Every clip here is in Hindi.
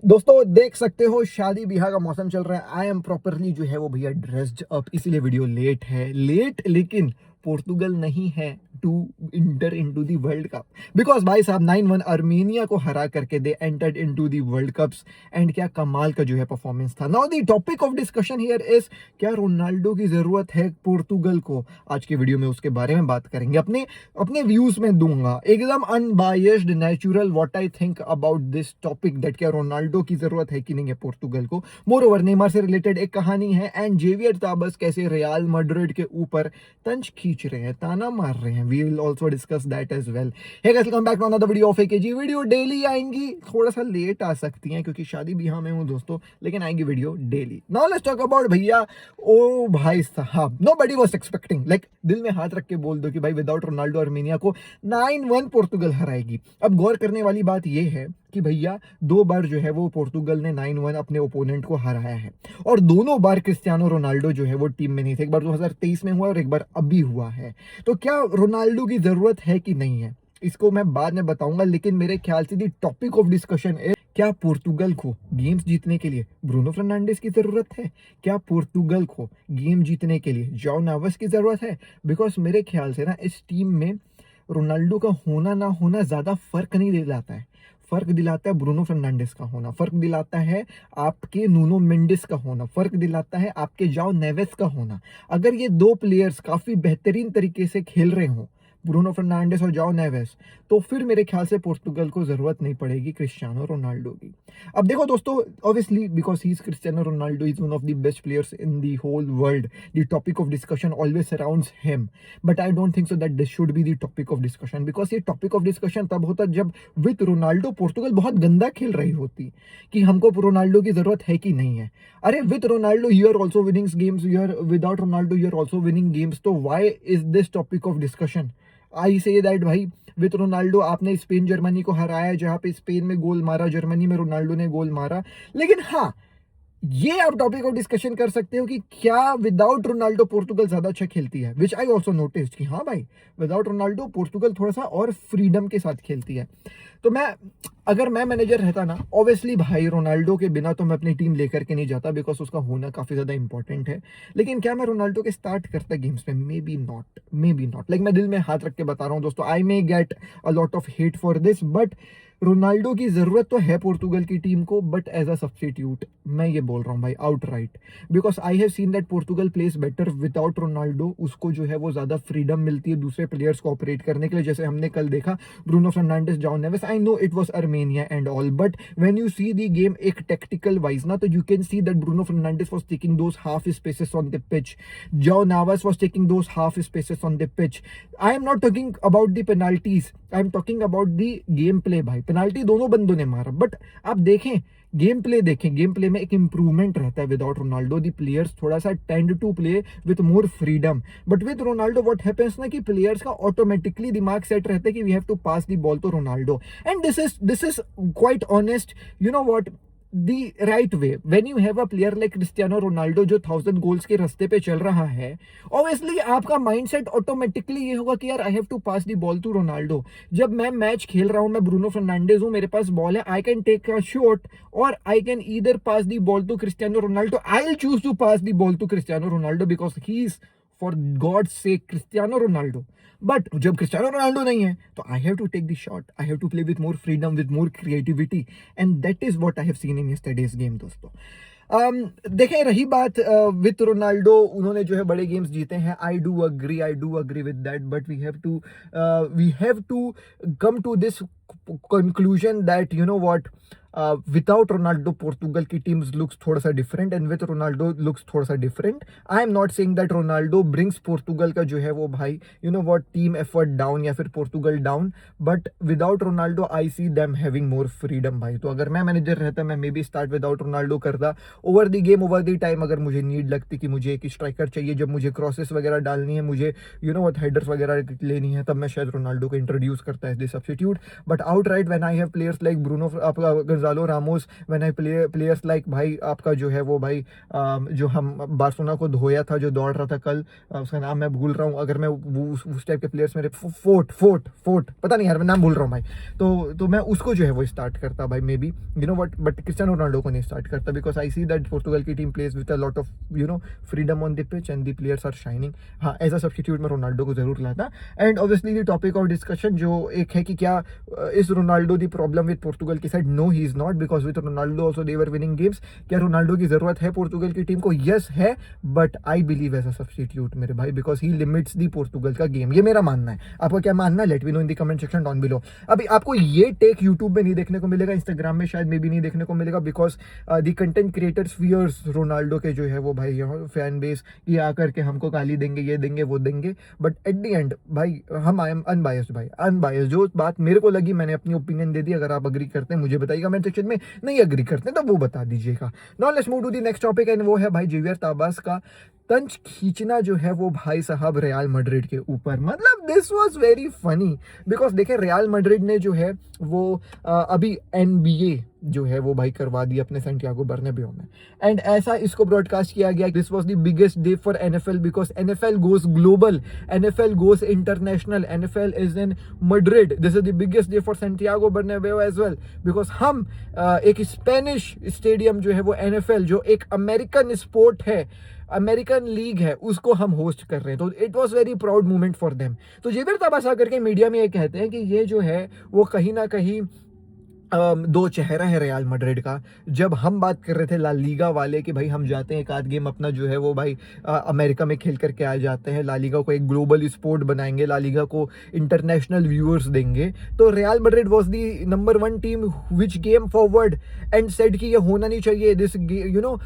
दोस्तों देख सकते हो शादी ब्याह का मौसम चल रहा है। आई एम प्रॉपरली जो है वो भैया ड्रेस्ड अप, इसीलिए वीडियो लेट है। लेट लेकिन पोर्तुगल नहीं है to enter into the world cup, because भाई साहब 9-1 अर्मेनिया को हरा करके दे entered into the world cups. And क्या कमाल का जो है परफॉर्मेंस था। Now the topic of discussion here is, क्या रोनाल्डो की जरूरत है पोर्तुगल को? आज के वीडियो में उसके बारे में बात करेंगे, अपने अपने व्यूज में दूंगा एकदम unbiased natural what I think about this topic, that क्या रोनाल्डो की जरूरत है कि नहीं है पोर्तुगल को। मोर ओवर नेमार से रिलेटेड एक कहानी है, एंड जेवियर ताबस कैसे रियल मैड्रिड के ऊपर तंज खींच रहे हैं, ताना मार रहे हैं। We will also discuss that as well. Hey guys, welcome back to another video of AKG. Video daily आएंगी, थोड़ा सा लेट आ सकती हैं क्योंकि शादी ब्याह में हूं दोस्तों, लेकिन आएंगी video daily. Now let's talk about भैया। ओ भाई साहब, नोबडी वाज एक्सपेक्टिंग, लाइक दिल में हाथ रख के बोल दो कि भाई विदाउट रोनाल्डो अर्मेनिया को 9-1 पोर्तुगल हराएगी। अब गौर करने वाली बात यह है कि भैया 2 बार जो है वो पोर्तुगल ने 9-1 अपने ओपोनेंट को हराया है, और दोनों बार क्रिस्टियानो रोनाल्डो जो है वो टीम में नहीं थे। एक बार 2023 में हुआ और एक बार अभी हुआ है। तो क्या रोनाल्डो की जरूरत है कि नहीं है, इसको मैं बाद में बताऊंगा, लेकिन मेरे ख्याल से दी टॉपिक ऑफ डिस्कशन है, क्या पोर्तुगल को गेम्स जीतने के लिए ब्रूनो फर्नांडिस की जरूरत है? क्या पोर्तुगल को गेम जीतने के लिए जोआ नेवेस की जरूरत है? बिकॉज मेरे ख्याल से ना इस टीम में रोनाल्डो का होना ना होना ज्यादा फर्क नहीं दिलाता है। फर्क दिलाता है ब्रूनो फर्नांडिस का होना, फर्क दिलाता है आपके नूनो मेंडिस का होना, फर्क दिलाता है आपके जोआ नेवेस का होना। अगर ये 2 प्लेयर्स काफी बेहतरीन तरीके से खेल रहे हों, ब्रूनो फर्नांडिस और जोआ नेवेस, तो फिर मेरे ख्याल से पोर्तुगल को जरूरत नहीं पड़ेगी क्रिस्टियानो रोनाल्डो की। अब देखो दोस्तों, obviously because he is Cristiano Ronaldo is one of the best players in the whole world, the topic of discussion always surrounds him. But I don't think so that this should be the topic of discussion, because ये टॉपिक ऑफ डिस्कशन तब होता जब विथ रोनाल्डो पोर्तुगल बहुत गंदा खेल रही होती, कि हमको रोनाल्डो की जरूरत है कि नहीं है। अरे with Ronaldo you are also winning games, you are without Ronaldo you are also winning games. तो why is this topic of discussion? I say that भाई विथ रोनाल्डो आपने स्पेन जर्मनी को हराया, जहां पे स्पेन में गोल मारा, जर्मनी में रोनाल्डो ने गोल मारा। लेकिन हाँ, ये आप टॉपिक ऑफ डिस्कशन कर सकते हो कि क्या विदाउट रोनाल्डो पोर्तुगल ज्यादा अच्छा खेलती है, विच आई ऑल्सो नोटिस कि हाँ भाई विदाउट रोनाल्डो पोर्तुगल थोड़ा सा और फ्रीडम के साथ खेलती है। तो अगर मैं मैनेजर रहता ना, ऑब्वियसली भाई रोनाल्डो के बिना तो मैं अपनी टीम लेकर के नहीं जाता, बिकॉज उसका होना काफी ज्यादा इंपॉर्टेंट है। लेकिन क्या मैं रोनाल्डो के स्टार्ट करता गेम्स में? May be not. लाइक मैं दिल में हाथ रख के बता रहा हूँ दोस्तों, I may get a lot of hate for this, but Ronaldo की जरूरत तो है पोर्तुगल की टीम को, बट एज अ सब्स्टिट्यूट मैं ये बोल रहा हूँ भाई outright, because I have seen that Portugal place better without Ronaldo. उसको जो है वो ज्यादा फ्रीडम मिलती है दूसरे प्लेयर्स को ऑपरेट करने के लिए, जैसे हमने कल देखा Bruno Fernandes, Joao Neves. I know it was Armenia and all, but when you see the game एक टेक्टिकल वाइज ना, तो you can see that Bruno Fernandes was taking those half spaces on the pitch, Joao Neves was taking those half spaces on the pitch. I am not talking about the penalties, I am talking about the game play. भाई पेनाल्टी दोनों बंदों ने मारा, बट आप देखें गेम प्ले, देखें गेम प्ले में एक इंप्रूवमेंट रहता है विदाउट रोनाल्डो। दी प्लेयर्स थोड़ा सा tend to play with more freedom, but with Ronaldo what happens ना कि प्लेयर्स का ऑटोमेटिकली दिमाग सेट रहता है कि we have to pass the ball to Ronaldo. And this is quite honest, you know what, the right way. When you have a player like Cristiano Ronaldo जो 1000 गोल्स के रास्ते पे चल रहा है, obviously आपका माइंडसेट ऑटोमेटिकली ये होगा कि यार I have to pass the ball to Ronaldo. जब मैं मैच खेल रहा हूं, मैं ब्रूनो फर्नांडिस हूं, मेरे पास बॉल है, I can take a shot और I can either pass the ball to Cristiano Ronaldo. I will choose to pass the ball to Cristiano Ronaldo because he is for God sake Cristiano Ronaldo. But जब क्रिस्टियानो रोनाल्डो नहीं है, तो I have to take the shot, I have to play with more freedom, with more creativity, and that is what I have seen in yesterday's game दोस्तों। देखें, रही बात विथ रोनाल्डो, उन्होंने जो है बड़े गेम्स जीते हैं। I do agree with that, but we have to come to this conclusion that you know what, without Ronaldo Portugal की टीम्स लुक्स थोड़ा सा different and with Ronaldo looks थोड़ा सा different. I am not saying that Ronaldo brings Portugal का जो है वो भाई you know what team effort down या फिर Portugal down, but without Ronaldo I see them having more freedom भाई। तो अगर मैं मैनेजर रहता, मैं maybe start without Ronaldo करता। Over the game, over the time, अगर मुझे नीड लगती कि मुझे एक स्ट्राइकर चाहिए, जब मुझे क्रॉसेस वगैरह डालनी है, मुझे यू नो व्हाट हेडर्स वगैरह लेनी है, तब मैं शायद रोनाल्डो को इंट्रोड्यूस करता है as the substitute. But outright when I have players like Bruno Gonzalo Ramos, when I players like भाई आपका जो है वो भाई जो हम बार्सिलोना को धोया था, जो दौड़ रहा था कल, उसका नाम मैं भूल रहा हूँ, अगर मैं उस टाइप के प्लेयर्स मेरे फोर्ट पता नहीं यार, मैं नाम भूल रहा हूँ भाई, तो मैं उसको जो है वो स्टार्ट करता भाई, maybe you know what, but Cristiano Ronaldo को नहीं स्टार्ट करता, because I see that Portugal की team plays with a lot of you know freedom on the pitch and the players are shining. हाँ, एज अ सब्स्टिट्यूट में रोनाल्डो को जरूर लाता। And obviously the topic of discussion जो एक है कि क्या is Ronaldo the problem with Portugal की side? No, he is not, because with Ronaldo also they were winning games. क्या रोनाल्डो की जरूरत है पोर्तुगल की टीम को? यस है, but I believe as a substitute मेरे भाई, because he limits the Portugal का गेम। ये मेरा मानना है, आपका क्या मानना है? Late me know in the comment section down below. अभी आपको ये टेक यूट्यूब में नहीं देखने को मिलेगा, इंस्टाग्राम में शायद मे भी नहीं देखने को मिलेगा, because the content creators fears Ronaldo के जो है वो भाई फैन बेस, ये आकर के हमको गाली देंगे, ये देंगे, वो देंगे, बट एट द एंड भाई हम आई एम अनबायस्ड भाई, अनबायस्ड। जो बात मेरे को लगी मैंने अपनी ओपिनियन दे दी। अगर आप अग्री करते हैं मुझे बताइए कमेंट सेक्शन में, नहीं अग्री करते हैं तो वो बता दीजिएगा। Now let's move to the next topic, and वो है भाई जेवियर ताबास का तंज खींचना जो है वो भाई साहब रियल मैड्रिड के ऊपर। मतलब this was very funny, because देखें रियल मैड्रिड ने जो है वो अभी NBA जो है वो भाई करवा दी अपने सैंटियागो बर्नाब्यू में, एंड ऐसा इसको ब्रॉडकास्ट किया गया, this was the biggest day for NFL, because NFL goes global, NFL goes international, NFL is in Madrid, this is the biggest day for Santiago Bernabeu as well, because हम एक स्पेनिश स्टेडियम जो है वो NFL जो एक अमेरिकन स्पोर्ट है, अमेरिकन लीग है, उसको हम होस्ट कर रहे हैं। तो it was very proud moment for them. तो जेवियर ताबास आकर के मीडिया में ये कहते हैं कि ये जो है वो कहीं ना कहीं दो चेहरा है रियल मैड्रिड का। जब हम बात कर रहे थे ला लीगा वाले कि भाई हम जाते हैं एक आध गेम अपना जो है वो भाई अमेरिका में खेल करके आ जाते हैं, ला लीगा को एक ग्लोबल स्पोर्ट बनाएंगे, ला लीगा को इंटरनेशनल व्यूअर्स देंगे, तो real Madrid was the number 1 team which game forward and said कि ये होना नहीं चाहिए, this you know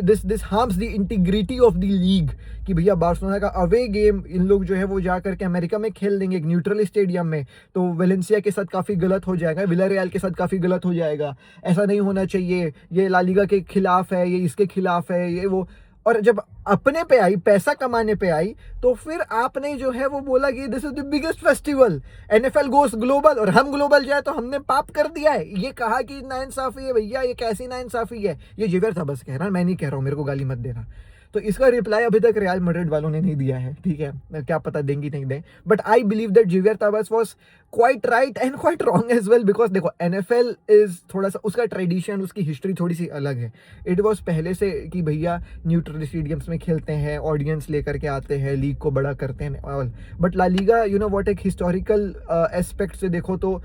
this harms the integrity of the league, कि भैया बार्सिलोना का अवे गेम इन लोग जो है वो जा करके अमेरिका में खेल देंगे एक न्यूट्रल स्टेडियम में, तो वेलेंसिया के साथ काफ़ी गलत हो जाएगा, विलारियल के साथ काफ़ी गलत हो जाएगा, ऐसा नहीं होना चाहिए, ये ला लीगा के खिलाफ है, ये इसके खिलाफ है, ये वो। और जब अपने पे आई, पैसा कमाने पे आई, तो फिर आपने जो है वो बोला कि this is the biggest festival, NFL goes global, और हम ग्लोबल जाए तो हमने पाप कर दिया है। ये कहा कि नाइंसाफी है भैया, ये कैसी नाइंसाफी है? ये जेवियर ताबास कह रहा, मैं नहीं कह रहा हूँ, मेरे को गाली मत देना। तो इसका रिप्लाई अभी तक रियल मैड्रिड वालों ने नहीं दिया है, ठीक है, क्या पता देंगी नहीं दें, but I believe that Javier Tebas was quite right and quite wrong as well, because देखो NFL इज थोड़ा सा, उसका ट्रेडिशन, उसकी हिस्ट्री थोड़ी सी अलग है। इट वाज पहले से कि भैया न्यूट्रल स्टेडियम्स में खेलते हैं, ऑडियंस लेकर के आते हैं, लीग को बड़ा करते हैं all, but La Liga you know what, एक हिस्टोरिकल एस्पेक्ट से देखो तो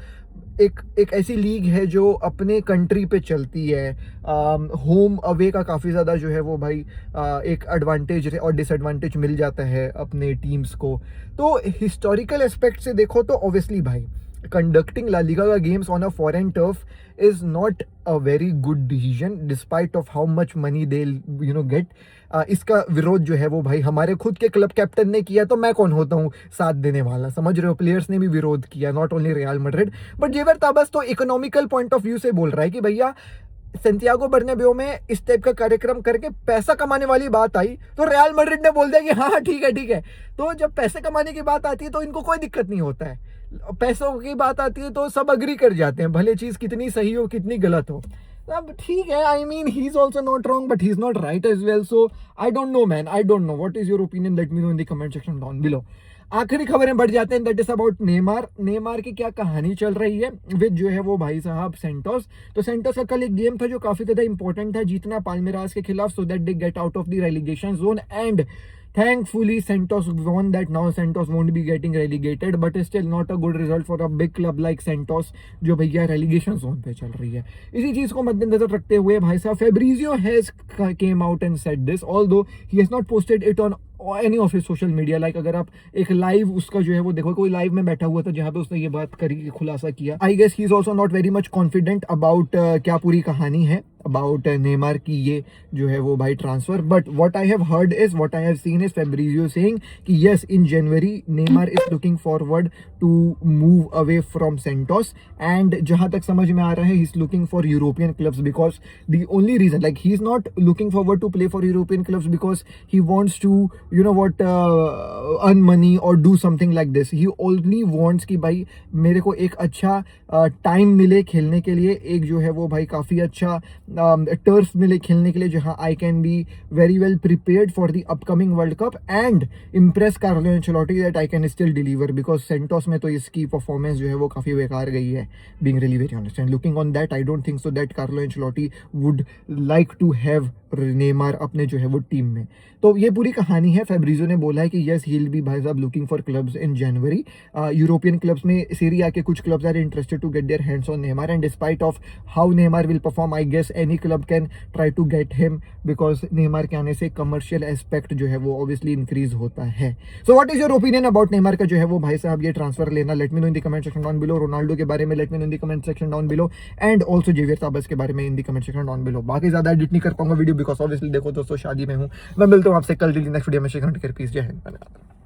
एक ऐसी लीग है जो अपने कंट्री पे चलती है, होम अवे का काफ़ी ज़्यादा जो है वो भाई एक एडवांटेज और डिसएडवांटेज मिल जाता है अपने टीम्स को। तो हिस्टोरिकल एस्पेक्ट से देखो तो ऑब्वियसली भाई कंडक्टिंग ला लीगा का games on a foreign turf is not a very good decision despite of how much money they you know get. इसका विरोध जो है वो भाई हमारे खुद के क्लब कैप्टन ने किया, तो मैं कौन होता हूँ साथ देने वाला, समझ रहे हो? प्लेयर्स ने भी विरोध किया, not only Real Madrid, but Javier Tebas तो इकोनॉमिकल पॉइंट ऑफ व्यू से बोल रहा है कि भैया सैंटियागो बर्नाब्यू में इस टाइप का कार्यक्रम करके पैसा कमाने वाली बात आई तो रियल मैड्रिड ने बोल दिया कि हाँ ठीक है ठीक है। तो जब पैसे कमाने की बात आती है तो इनको कोई दिक्कत नहीं होता है, पैसों की बात आती है तो सब अग्री कर जाते हैं, भले चीज कितनी सही हो कितनी गलत हो। अब ठीक है, I mean he is also not wrong but he is not right as well, so I don't know man, I don't know what is your opinion, let me know in the comment section down below. आखिरी खबरें बढ़ जाते हैं, दैट इज अबाउट नेमार की क्या कहानी चल रही है विद जो है वो भाई साहब सेंटोस। तो सेंटोस का कल एक गेम था जो काफी ज्यादा इंपॉर्टेंट था, जीतना पाल्मेरास के खिलाफ, so that they get out of the relegation zone, and thankfully Santos won that. Now Santos won't be getting relegated, but it's still not a good result for a big club like Santos जो भैया relegation zone पे चल रही है। इसी चीज को मद्देनजर रखते हुए भाई साहब Fabrizio has came out and said this, although he has not posted it on any of his social media. Like अगर आप एक लाइव उसका जो है वो देखो, कोई लाइव में बैठा हुआ था जहां पे उसने ये बात करी, खुलासा किया। I guess he is also not very much confident about क्या पूरी कहानी है, अबाउट नेमार की ये जो है वो भाई transfer. But what I have heard is, what I have seen is Fabrizio saying कि yes in January Neymar is looking forward to move away from Santos, and जहां तक समझ में आ रहा है he is looking for European clubs because the only reason like he is not looking forward to play for European clubs because he wants to you know what earn money और do something like this. He only wants कि भाई मेरे को एक अच्छा टाइम मिले खेलने के लिए, एक जो है वो भाई काफ़ी अच्छा टर्फ मिले खेलने के लिए जहां I can be very well prepared for the upcoming world cup and impress Carlo Ancelotti that I can still deliver because Santos में तो इसकी परफॉर्मेंस जो है वो काफ़ी बेकार गई है, being really very honest. And looking on that I don't think so that Carlo Ancelotti would like to have Neymar अपने जो है वो टीम में. तो ये पूरी कहानी है. फेब्रिजो ने बोला है कि यस ही विल बी भाई साहब looking for clubs in January. European clubs में सीरी आके कुछ clubs are interested to get their hands on Neymar and despite of how Neymar will perform I guess any club can try to get him because Neymar के आने से कमर्शियल एस्पेक्ट जो है वो ऑब्वियसली इंक्रीज होता है. So what is your opinion about Neymar का जो है वो भाई साहब ये ट्रांसफर लेना? Let me know in the comment section down below. Ronaldo के बारे में let me know in the comment section down below and also Javier Tebas के बारे में in the comment section down below. बाकी ज्यादा एडिट नहीं कर पाऊंगा वीडियो बिकॉज ऑब्वियसली देखो दोस्तों शादी में हूँ. मैं मिलता हूँ आपसे कल नेक्स्ट वीडियो में. पीस जय हिंद.